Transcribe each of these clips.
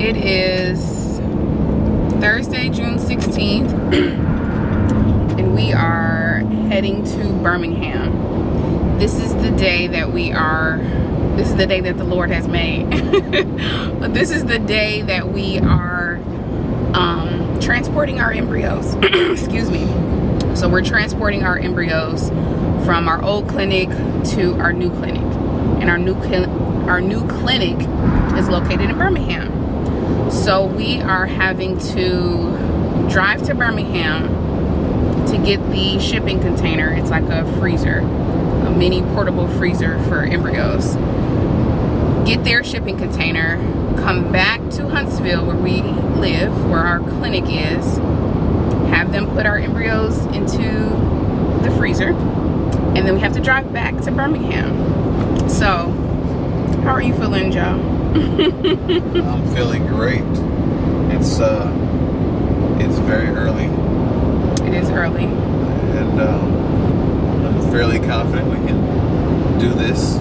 It is Thursday, June 16th, and we are heading to Birmingham. This is the day that the Lord has made. But this is the day that we are transporting our embryos. Excuse me. So we're transporting our embryos from our old clinic to our new clinic. And our new clinic is located in Birmingham. So we are having to drive to Birmingham to get the shipping container. It's like a freezer, a mini portable freezer for embryos. Get their shipping container, come back to Huntsville where we live, where our clinic is, have them put our embryos into the freezer, and then we have to drive back to Birmingham. So, how are you feeling, Joe? I'm feeling great. It's very early. It is early. And I'm fairly confident we can do this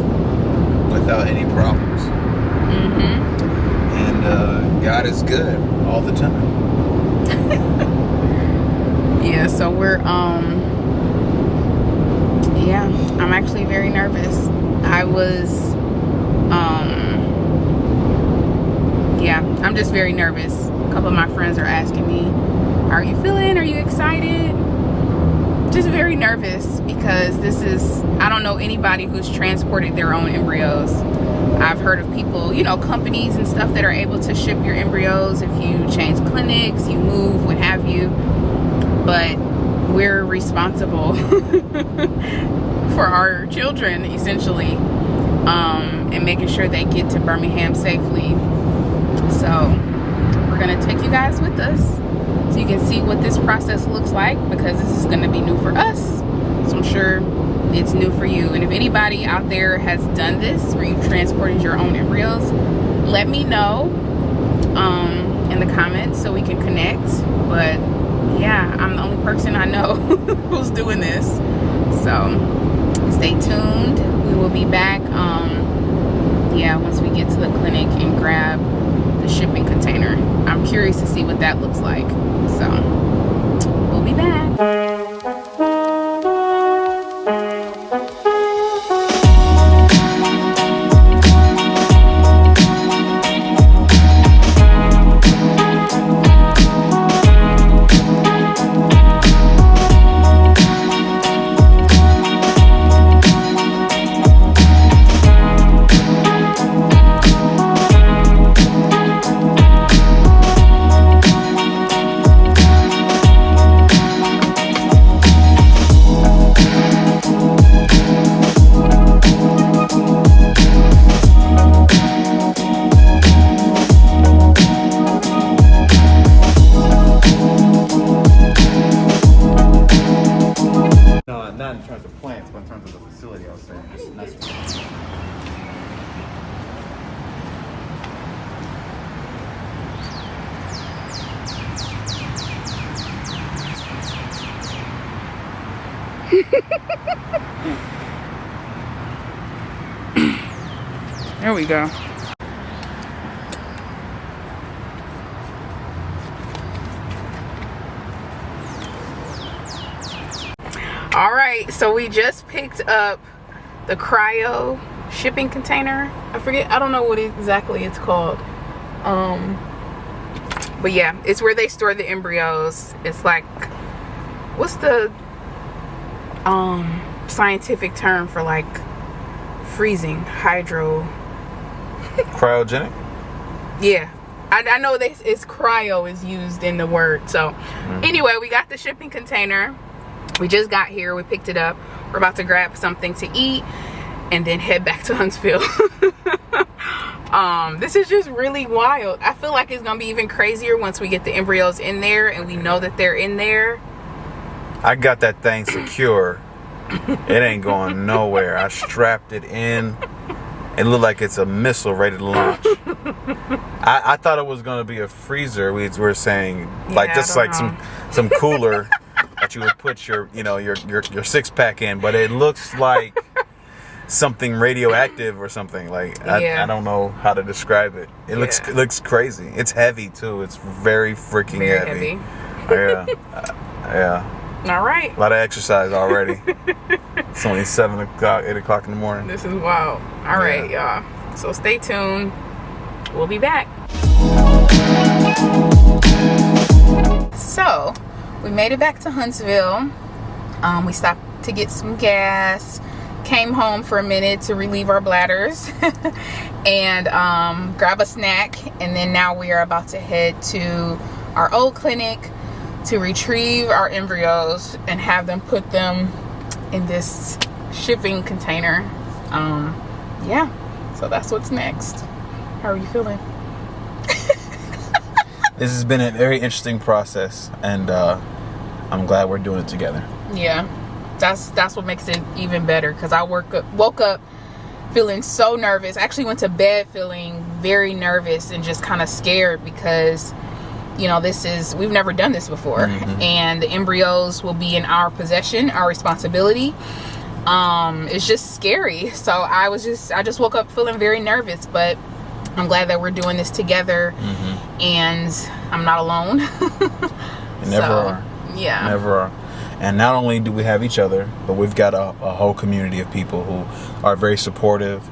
without any problems. And God is good all the time. Yeah, so we're I'm actually very nervous. I'm just very nervous. A couple of my friends are asking me, how are you feeling? Are you excited? Just very nervous because I don't know anybody who's transported their own embryos. I've heard of people, companies and stuff that are able to ship your embryos if you change clinics, you move, what have you. But we're responsible for our children, essentially, and making sure they get to Birmingham safely. So we're gonna take you guys with us so you can see what this process looks like, because this is gonna be new for us. So I'm sure it's new for you. And if anybody out there has done this, where you've transported your own embryos, let me know in the comments so we can connect. But yeah, I'm the only person I know who's doing this. So stay tuned. We will be back once we get to the clinic and grab the shipping container. I'm curious to see what that looks like. So we'll be back. Not in terms of plants, but in terms of the facility, I was saying. There we go. All right, so we just picked up the cryo shipping container. I don't know what exactly it's called. But yeah, it's where they store the embryos. It's like, what's the scientific term for like freezing? Cryogenic? Yeah. I know it's cryo is used in the word. So anyway, we got the shipping container. We just got here, we picked it up. We're about to grab something to eat and then head back to Huntsville. This is just really wild. I feel like it's gonna be even crazier once we get the embryos in there and we know that they're in there. I got that thing secure. It ain't going nowhere. I strapped it in. It looked like it's a missile ready to launch. I thought it was gonna be a freezer. We were saying some cooler that you would put your 6-pack in, but it looks like something radioactive or something. Like I don't know how to describe it. It looks crazy. It's heavy too. It's very freaking heavy. Yeah. All right. A lot of exercise already. It's only 7 o'clock, 8 o'clock in the morning. This is wild. All right, y'all. So stay tuned. We'll be back. So we made it back to Huntsville. We stopped to get some gas, came home for a minute to relieve our bladders, and grab a snack. And then now we are about to head to our old clinic to retrieve our embryos and have them put them in this shipping container. Yeah, so that's what's next. How are you feeling? This has been a very interesting process, and I'm glad we're doing it together. Yeah, that's what makes it even better, because I woke up feeling so nervous. I actually went to bed feeling very nervous and just kind of scared, because you know, we've never done this before. And the embryos will be in our possession, our responsibility. It's just scary. So I just woke up feeling very nervous, but I'm glad that we're doing this together, and I'm not alone. Never are. Yeah. Never are. And not only do we have each other, but we've got a whole community of people who are very supportive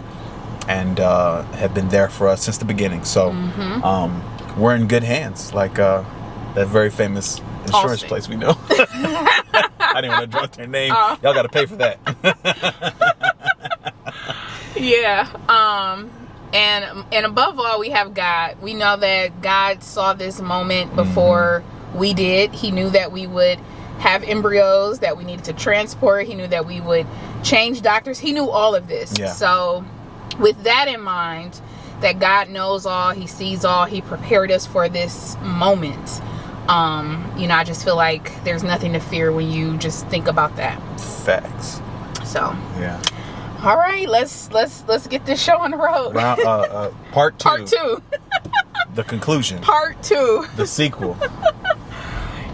and have been there for us since the beginning. So we're in good hands, like that very famous insurance place we know. I didn't want to drop their name. Y'all got to pay for that. Yeah. And above all, we have God. We know that God saw this moment before we did. He knew that we would have embryos that we needed to transport. He knew that we would change doctors. He knew all of this. Yeah. So with that in mind, that God knows all, he sees all, he prepared us for this moment. You know, I just feel like there's nothing to fear when you just think about that. Facts. So yeah. All right, let's get this show on the road. Part 2. Part 2. The conclusion. Part 2. The sequel.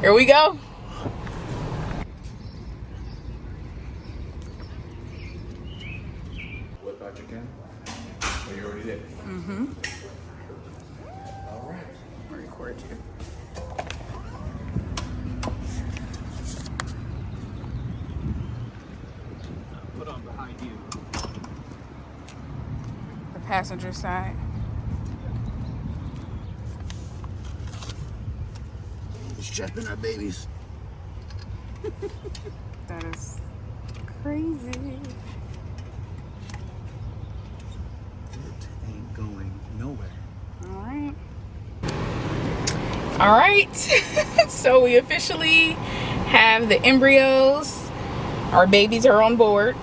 Here we go. What about you, Ken? Oh, you already did. All right. I'll record you. Put on behind you. The passenger side. Strapping our babies. That is crazy. It ain't going nowhere. All right. So we officially have the embryos. Our babies are on board.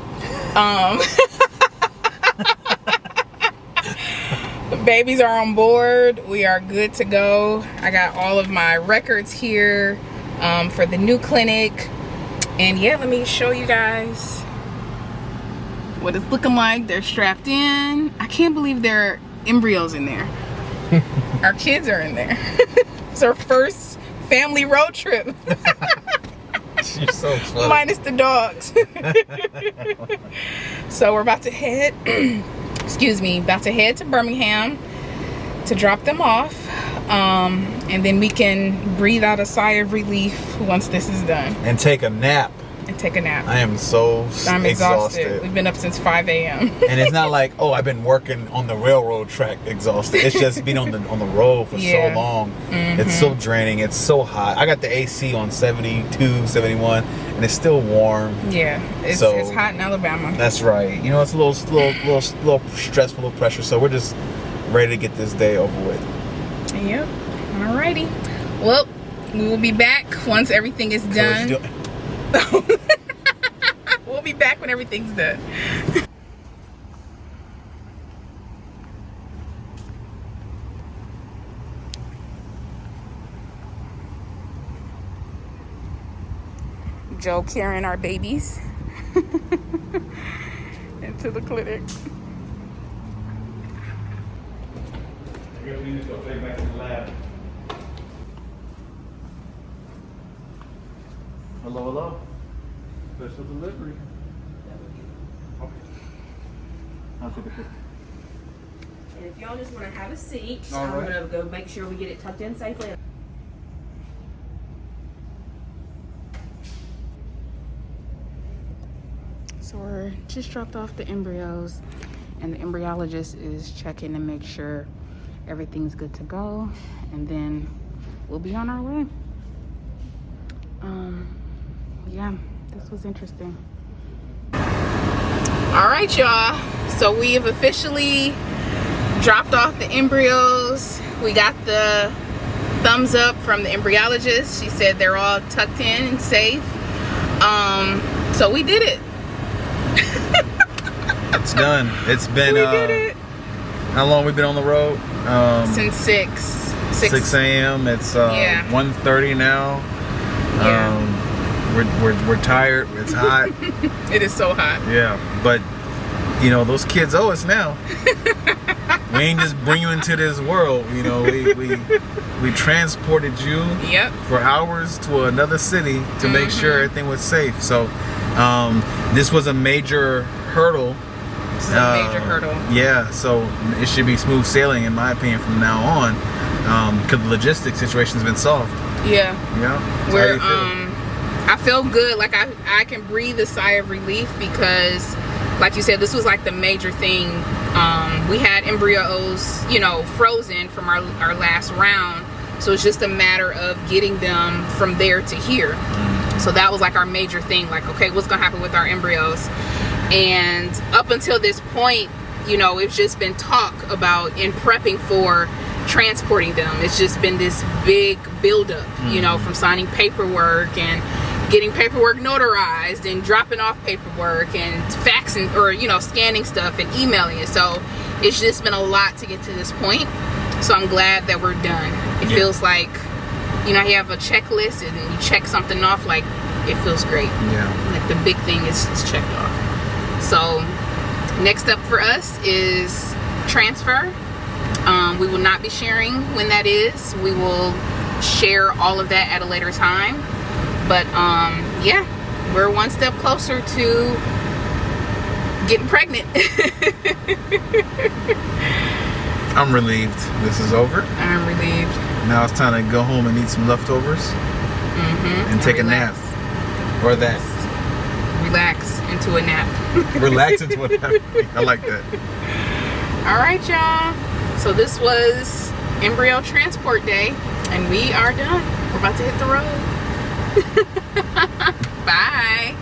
The babies are on board. We are good to go. I got all of my records here for the new clinic. And yeah, let me show you guys what it's looking like. They're strapped in. I can't believe there are embryos in there. Our kids are in there. It's our first family road trip. You're so funny. Minus the dogs. So we're about to head about to head to Birmingham to drop them off, and then we can breathe out a sigh of relief once this is done. And take a nap. I am I'm exhausted. We've been up since 5 a.m. And it's not like, oh, I've been working on the railroad track exhausted. It's just been on the road for so long. It's so draining. It's so hot. I got the AC on 72, 71, and it's still warm. Yeah, it's hot in Alabama. That's right. You know, it's a little stressful, a little pressure. So we're just ready to get this day over with. Yep. Alrighty. Well, we will be back once everything is done. We'll be back when everything's done. Joe carrying our babies into the clinic. I guess we need to go back to the lab. Hello. Special delivery. Okay. I'll take a picture. And if y'all just want to have a seat, All I'm right. going to go make sure we get it tucked in safely. So we're just dropped off the embryos, and the embryologist is checking to make sure everything's good to go, and then we'll be on our way. Yeah, this was interesting. All right, y'all, so we have officially dropped off the embryos. We got the thumbs up from the embryologist. She said they're all tucked in and safe. So we did it. It's done. It's been We did it. how long we been on the road? Since 6 a.m. It's Yeah. 1:30 now. Yeah. We're tired. It's hot. It is so hot. Yeah, but you know those kids owe us now. We ain't just bring you into this world. You know, we transported you Yep. for hours to another city to make sure everything was safe. So this was a major hurdle. This is a major hurdle. Yeah, so it should be smooth sailing in my opinion from now on, because the logistics situation's been solved. Yeah. Yeah. So We're how you feel? I feel good. Like I can breathe a sigh of relief because, like you said, this was like the major thing. We had embryos, you know, frozen from our last round, so it's just a matter of getting them from there to here. So that was like our major thing. Like, okay, what's gonna happen with our embryos? And up until this point, you know, it's just been talk about in prepping for transporting them. It's just been this big buildup, you know, from signing paperwork and getting paperwork notarized and dropping off paperwork and faxing or, you know, scanning stuff and emailing it. So it's just been a lot to get to this point. So I'm glad that we're done. It feels like, you know, you have a checklist and you check something off, like it feels great. Yeah. Like the big thing is checked off. So next up for us is transfer. We will not be sharing when that is. We will share all of that at a later time. But yeah, we're one step closer to getting pregnant. I'm relieved this is over. I'm relieved. Now it's time to go home and eat some leftovers and take a nap. Or that. Relax into a nap. Relax into a nap. I like that. All right, y'all. So this was embryo transport day, and we are done. We're about to hit the road. Bye.